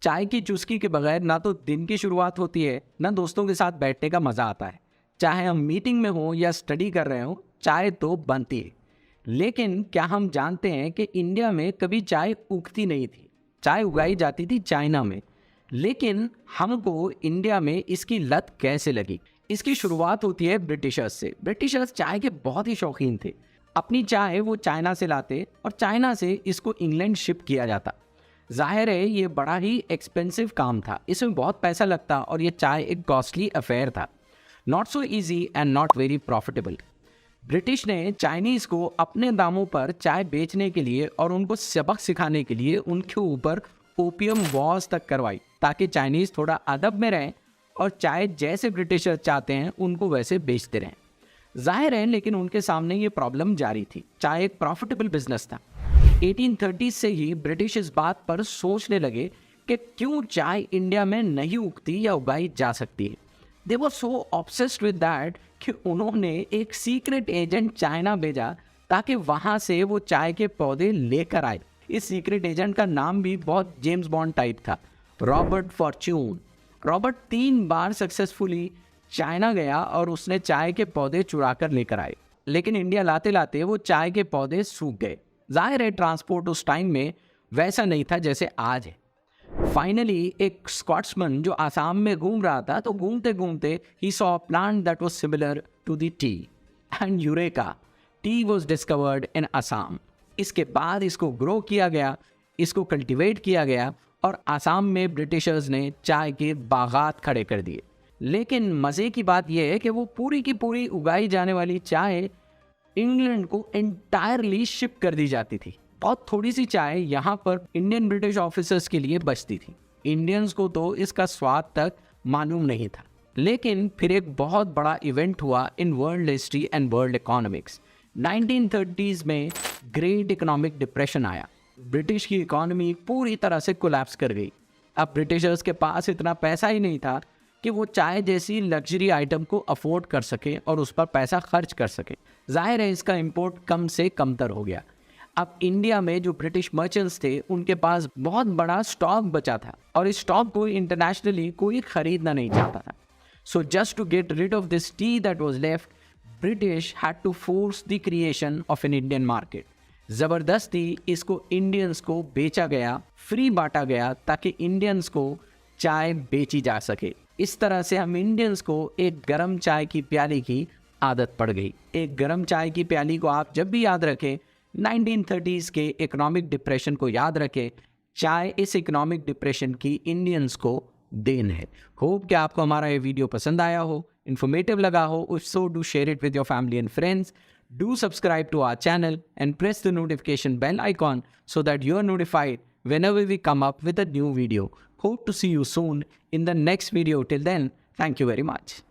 चाय की चुस्की के बगैर ना तो दिन की शुरुआत होती है, ना दोस्तों के साथ बैठने का मज़ा आता है। चाहे हम मीटिंग में हों या स्टडी कर रहे हों, चाय तो बनती है। लेकिन क्या हम जानते हैं कि इंडिया में कभी चाय उगती नहीं थी। चाय उगाई जाती थी चाइना में। लेकिन हमको इंडिया में इसकी लत कैसे लगी? इसकी शुरुआत होती है ब्रिटिशर्स से। ब्रिटिशर्स चाय के बहुत ही शौकीन थे। अपनी चाय वो चाइना से लाते और चाइना से इसको इंग्लैंड शिप किया जाता। जाहिर है ये बड़ा ही एक्सपेंसिव काम था, इसमें बहुत पैसा लगता और ये चाय एक कॉस्टली अफेयर था। Not so easy and not very profitable. British ने चाइनीज़ को अपने दामों पर चाय बेचने के लिए और उनको सबक सिखाने के लिए उनके ऊपर ओपियम वॉर्स तक करवाई, ताकि चाइनीज़ थोड़ा अदब में रहें और चाय जैसे ब्रिटिशर चाहते हैं उनको वैसे बेचते रहें। जाहिर है लेकिन उनके सामने ये प्रॉब्लम जारी थी। चाय एक प्रॉफिटेबल बिजनेस था। 1830 से ही ब्रिटिश इस बात पर सोचने लगे कि क्यों चाय इंडिया में नहीं उगती या उगाई जा सकती है। दे वर सो ऑब्सेस्ड विद दैट कि उन्होंने एक सीक्रेट एजेंट चाइना भेजा ताकि वहाँ से वो चाय के पौधे लेकर आए। इस सीक्रेट एजेंट का नाम भी बहुत जेम्स बॉन्ड टाइप था, रॉबर्ट फॉर्च्यून। रॉबर्ट 3 बार सक्सेसफुली चाइना गया और उसने चाय के पौधे चुरा कर लेकर आए, लेकिन इंडिया लाते लाते वो चाय के पौधे सूख गए। जाहिर है ट्रांसपोर्ट उस टाइम में वैसा नहीं था जैसे आज है। फाइनली एक स्कॉट्समैन जो आसाम में घूम रहा था, तो घूमते घूमते ही saw a plant that was similar to the tea and eureka, tea was discovered in Assam. इसके बाद इसको ग्रो किया गया, इसको कल्टीवेट किया गया और आसाम में ब्रिटिशर्स ने चाय के बागात खड़े कर दिए। लेकिन मज़े की बात यह है कि वो पूरी की पूरी उगाई जाने वाली चाय इंग्लैंड को एंटायरली शिप कर दी जाती थी। बहुत थोड़ी सी चाय यहाँ पर इंडियन ब्रिटिश ऑफिसर्स के लिए बचती थी। इंडियंस को तो इसका स्वाद तक मालूम नहीं था। लेकिन फिर एक बहुत बड़ा इवेंट हुआ in world history and world economics. 1930s में ग्रेट इकोनॉमिक डिप्रेशन आया। ब्रिटिश की इकोनॉमी पूरी तरह से कोलैप्स कर गई। अब ब्रिटिशर्स के पास इतना पैसा ही नहीं था कि वो चाय जैसी लग्जरी आइटम को अफोर्ड कर सके और उस पर पैसा खर्च कर सके। जाहिर है इसका इंपोर्ट कम से कमतर हो गया। अब इंडिया में जो ब्रिटिश मर्चेंट्स थे उनके पास बहुत बड़ा स्टॉक बचा था और इस स्टॉक को इंटरनेशनली कोई खरीदना नहीं चाहता था। So just to get rid of this tea that was left, British had to force the creation of an Indian market. ज़बरदस्ती इसको इंडियंस को बेचा गया, फ्री बांटा गया ताकि इंडियंस को चाय बेची जा सके। इस तरह से हम इंडियंस को एक गरम चाय की प्याली की आदत पड़ गई। एक गरम चाय की प्याली को आप जब भी याद रखें, 1930s के इकोनॉमिक डिप्रेशन को याद रखें। चाय इस इकोनॉमिक डिप्रेशन की इंडियंस को देन है। होप कि आपको हमारा ये वीडियो पसंद आया हो, इन्फॉर्मेटिव लगा हो। If so, do share it with your family and friends. Do subscribe to our channel and press the notification bell icon so that you are notified whenever we come up with a new video. Hope to see you soon in the next video. Till then, thank you very much.